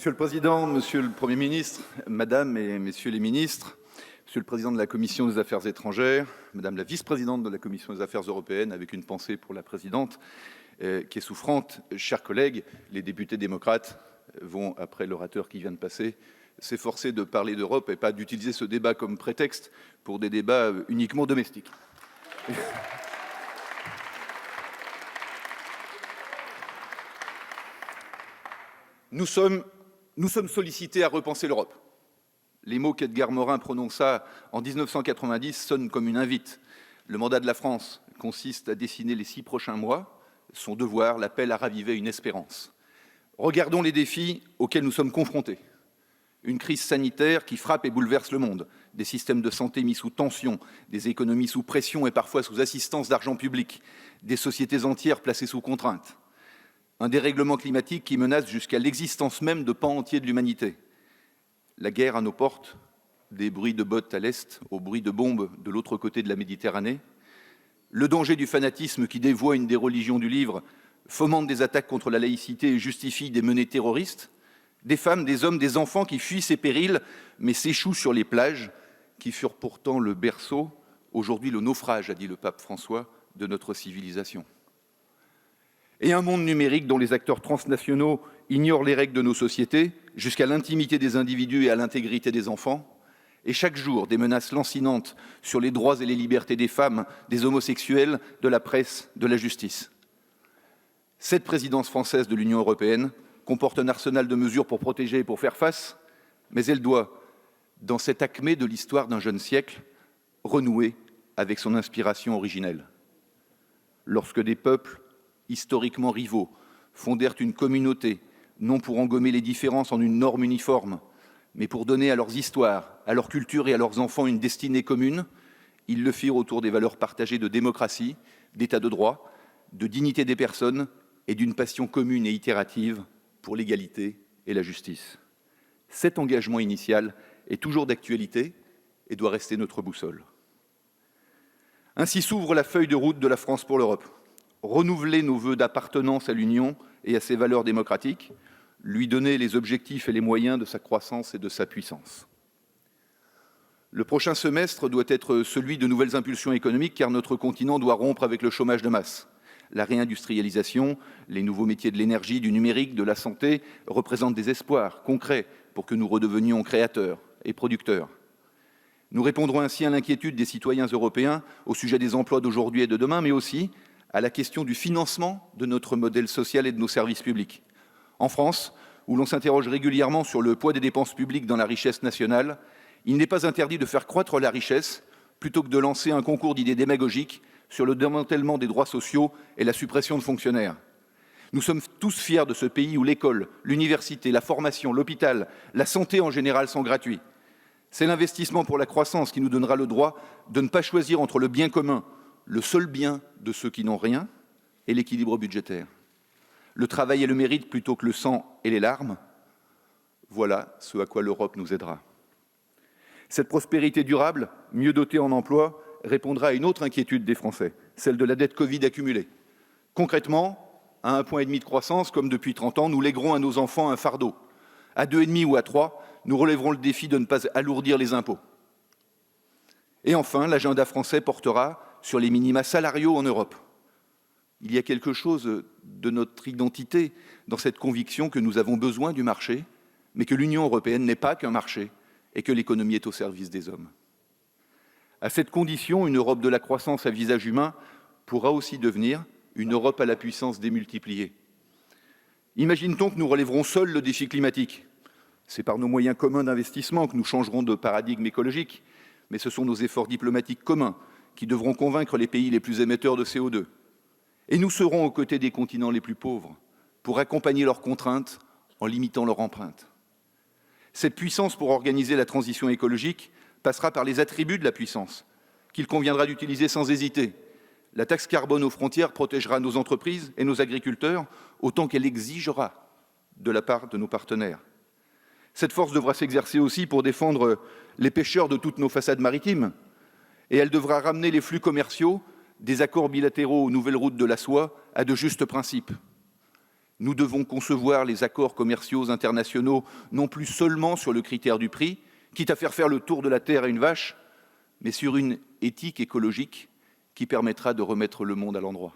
Monsieur le Président, Monsieur le Premier ministre, Madame et Messieurs les ministres, Monsieur le Président de la Commission des Affaires étrangères, Madame la Vice-présidente de la Commission des Affaires européennes, avec une pensée pour la Présidente qui est souffrante, chers collègues, les députés démocrates vont, après l'orateur qui vient de passer, s'efforcer de parler d'Europe et pas d'utiliser ce débat comme prétexte pour des débats uniquement domestiques. Nous sommes sollicités à repenser l'Europe. Les mots qu'Edgar Morin prononça en 1990 sonnent comme une invite. Le mandat de la France consiste à dessiner les 6 prochains mois. Son devoir l'appelle à raviver une espérance. Regardons les défis auxquels nous sommes confrontés. Une crise sanitaire qui frappe et bouleverse le monde, des systèmes de santé mis sous tension, des économies sous pression et parfois sous assistance d'argent public, des sociétés entières placées sous contrainte. Un dérèglement climatique qui menace jusqu'à l'existence même de pans entiers de l'humanité. La guerre à nos portes, des bruits de bottes à l'est, aux bruits de bombes de l'autre côté de la Méditerranée. Le danger du fanatisme qui dévoie une des religions du livre, fomente des attaques contre la laïcité et justifie des menées terroristes. Des femmes, des hommes, des enfants qui fuient ces périls, mais s'échouent sur les plages, qui furent pourtant le berceau, aujourd'hui le naufrage, a dit le pape François, de notre civilisation. Et un monde numérique dont les acteurs transnationaux ignorent les règles de nos sociétés, jusqu'à l'intimité des individus et à l'intégrité des enfants, et chaque jour des menaces lancinantes sur les droits et les libertés des femmes, des homosexuels, de la presse, de la justice. Cette présidence française de l'Union européenne comporte un arsenal de mesures pour protéger et pour faire face, mais elle doit, dans cette acmé de l'histoire d'un jeune siècle, renouer avec son inspiration originelle. Lorsque des peuples historiquement rivaux, fondèrent une communauté, non pour engommer les différences en une norme uniforme, mais pour donner à leurs histoires, à leur culture et à leurs enfants une destinée commune, ils le firent autour des valeurs partagées de démocratie, d'état de droit, de dignité des personnes et d'une passion commune et itérative pour l'égalité et la justice. Cet engagement initial est toujours d'actualité et doit rester notre boussole. Ainsi s'ouvre la feuille de route de la France pour l'Europe. Renouveler nos vœux d'appartenance à l'Union et à ses valeurs démocratiques, lui donner les objectifs et les moyens de sa croissance et de sa puissance. Le prochain semestre doit être celui de nouvelles impulsions économiques car notre continent doit rompre avec le chômage de masse. La réindustrialisation, les nouveaux métiers de l'énergie, du numérique, de la santé représentent des espoirs concrets pour que nous redevenions créateurs et producteurs. Nous répondrons ainsi à l'inquiétude des citoyens européens au sujet des emplois d'aujourd'hui et de demain, mais aussi à la question du financement de notre modèle social et de nos services publics. En France, où l'on s'interroge régulièrement sur le poids des dépenses publiques dans la richesse nationale, il n'est pas interdit de faire croître la richesse plutôt que de lancer un concours d'idées démagogiques sur le démantèlement des droits sociaux et la suppression de fonctionnaires. Nous sommes tous fiers de ce pays où l'école, l'université, la formation, l'hôpital, la santé en général sont gratuits. C'est l'investissement pour la croissance qui nous donnera le droit de ne pas choisir entre le bien commun, le seul bien de ceux qui n'ont rien, et l'équilibre budgétaire. Le travail et le mérite plutôt que le sang et les larmes, voilà ce à quoi l'Europe nous aidera. Cette prospérité durable, mieux dotée en emplois, répondra à une autre inquiétude des Français, celle de la dette Covid accumulée. Concrètement, à 1,5 point de croissance, comme depuis 30 ans, nous léguerons à nos enfants un fardeau. À 2,5 ou à 3, nous relèverons le défi de ne pas alourdir les impôts. Et enfin, l'agenda français portera sur les minima salariaux en Europe. Il y a quelque chose de notre identité dans cette conviction que nous avons besoin du marché, mais que l'Union européenne n'est pas qu'un marché et que l'économie est au service des hommes. À cette condition, une Europe de la croissance à visage humain pourra aussi devenir une Europe à la puissance démultipliée. Imagine-t-on que nous relèverons seuls le défi climatique? C'est par nos moyens communs d'investissement que nous changerons de paradigme écologique, mais ce sont nos efforts diplomatiques communs qui devront convaincre les pays les plus émetteurs de CO2. Et nous serons aux côtés des continents les plus pauvres pour accompagner leurs contraintes en limitant leur empreinte. Cette puissance pour organiser la transition écologique passera par les attributs de la puissance, qu'il conviendra d'utiliser sans hésiter. La taxe carbone aux frontières protégera nos entreprises et nos agriculteurs autant qu'elle exigera de la part de nos partenaires. Cette force devra s'exercer aussi pour défendre les pêcheurs de toutes nos façades maritimes, et elle devra ramener les flux commerciaux des accords bilatéraux aux nouvelles routes de la soie à de justes principes. Nous devons concevoir les accords commerciaux internationaux non plus seulement sur le critère du prix, quitte à faire le tour de la terre à une vache, mais sur une éthique écologique qui permettra de remettre le monde à l'endroit.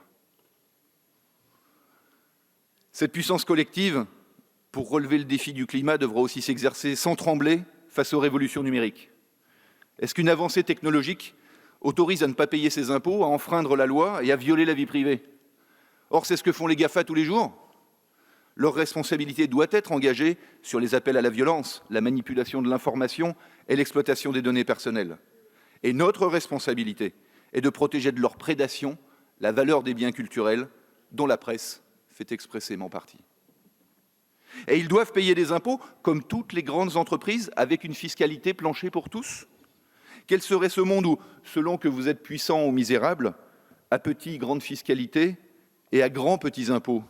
Cette puissance collective, pour relever le défi du climat, devra aussi s'exercer sans trembler face aux révolutions numériques. Est-ce qu'une avancée technologique autorise à ne pas payer ses impôts, à enfreindre la loi et à violer la vie privée? Or, c'est ce que font les GAFA tous les jours. Leur responsabilité doit être engagée sur les appels à la violence, la manipulation de l'information et l'exploitation des données personnelles. Et notre responsabilité est de protéger de leur prédation la valeur des biens culturels dont la presse fait expressément partie. Et ils doivent payer des impôts comme toutes les grandes entreprises avec une fiscalité planchée pour tous. Quel serait ce monde où, selon que vous êtes puissant ou misérable, à petit, grande fiscalité et à grands, petits impôts?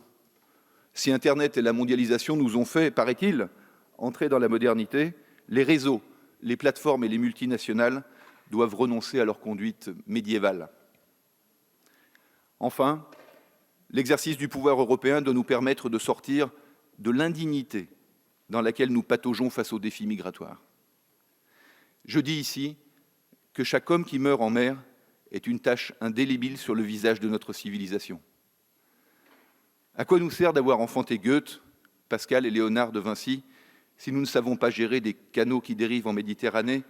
Si Internet et la mondialisation nous ont fait, paraît-il, entrer dans la modernité, les réseaux, les plateformes et les multinationales doivent renoncer à leur conduite médiévale. Enfin, l'exercice du pouvoir européen doit nous permettre de sortir de l'indignité dans laquelle nous pataugeons face aux défis migratoires. Je dis ici que chaque homme qui meurt en mer est une tache indélébile sur le visage de notre civilisation. À quoi nous sert d'avoir enfanté Goethe, Pascal et Léonard de Vinci si nous ne savons pas gérer des canaux qui dérivent en Méditerranée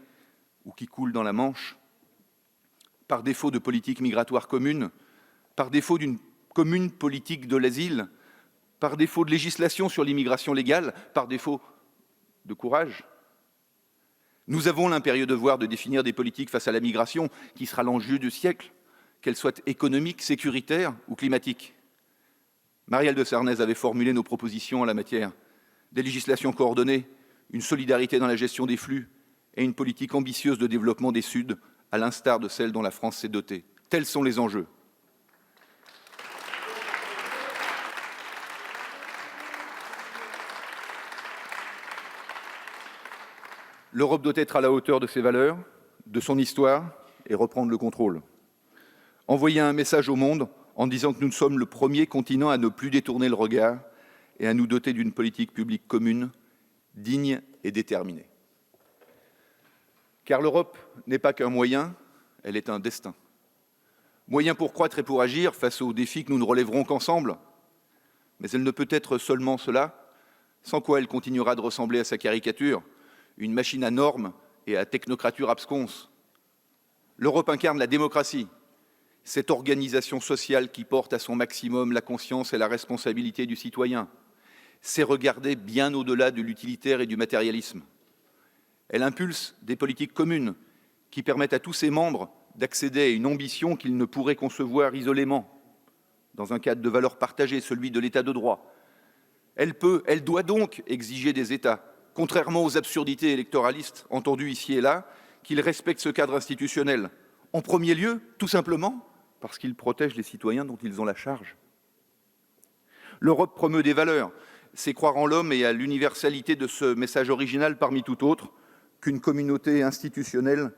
ou qui coulent dans la Manche? Par défaut de politique migratoire commune, par défaut d'une commune politique de l'asile, par défaut de législation sur l'immigration légale, par défaut de courage. Nous avons l'impérieux devoir de définir des politiques face à la migration qui sera l'enjeu du siècle, qu'elle soit économique, sécuritaire ou climatique. Marielle de Sarnez avait formulé nos propositions en la matière. Des législations coordonnées, une solidarité dans la gestion des flux et une politique ambitieuse de développement des Suds, à l'instar de celle dont la France s'est dotée. Tels sont les enjeux. L'Europe doit être à la hauteur de ses valeurs, de son histoire et reprendre le contrôle. Envoyer un message au monde en disant que nous sommes le premier continent à ne plus détourner le regard et à nous doter d'une politique publique commune, digne et déterminée. Car l'Europe n'est pas qu'un moyen, elle est un destin. Moyen pour croître et pour agir face aux défis que nous ne relèverons qu'ensemble, mais elle ne peut être seulement cela, sans quoi elle continuera de ressembler à sa caricature, une machine à normes et à technocrature absconse. L'Europe incarne la démocratie, cette organisation sociale qui porte à son maximum la conscience et la responsabilité du citoyen. C'est regarder bien au-delà de l'utilitaire et du matérialisme. Elle impulse des politiques communes qui permettent à tous ses membres d'accéder à une ambition qu'ils ne pourraient concevoir isolément, dans un cadre de valeurs partagées, celui de l'état de droit. Elle doit donc exiger des États, contrairement aux absurdités électoralistes entendues ici et là, qu'ils respectent ce cadre institutionnel. En premier lieu, tout simplement, parce qu'ils protègent les citoyens dont ils ont la charge. L'Europe promeut des valeurs, c'est croire en l'homme et à l'universalité de ce message original parmi tout autre qu'une communauté institutionnelle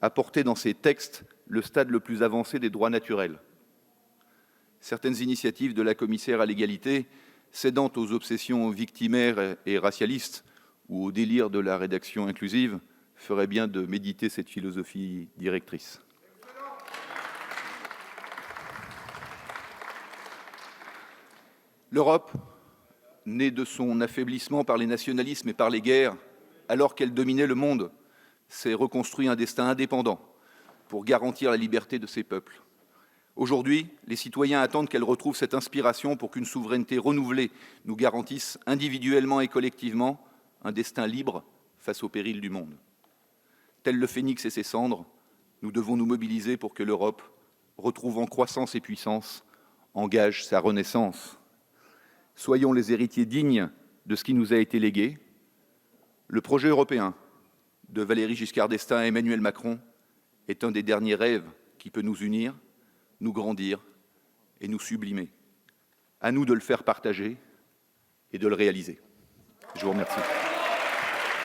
a porté dans ses textes le stade le plus avancé des droits naturels. Certaines initiatives de la commissaire à l'égalité, cédant aux obsessions victimaires et racialistes ou au délire de la rédaction inclusive, feraient bien de méditer cette philosophie directrice. L'Europe, née de son affaiblissement par les nationalismes et par les guerres, alors qu'elle dominait le monde, s'est reconstruit un destin indépendant pour garantir la liberté de ses peuples. Aujourd'hui, les citoyens attendent qu'elle retrouve cette inspiration pour qu'une souveraineté renouvelée nous garantisse individuellement et collectivement un destin libre face aux périls du monde. Tel le phénix et ses cendres, nous devons nous mobiliser pour que l'Europe, retrouvant croissance et puissance, engage sa renaissance. Soyons les héritiers dignes de ce qui nous a été légué. Le projet européen de Valéry Giscard d'Estaing et Emmanuel Macron est un des derniers rêves qui peut nous unir, nous grandir et nous sublimer. À nous de le faire partager et de le réaliser. Je vous remercie.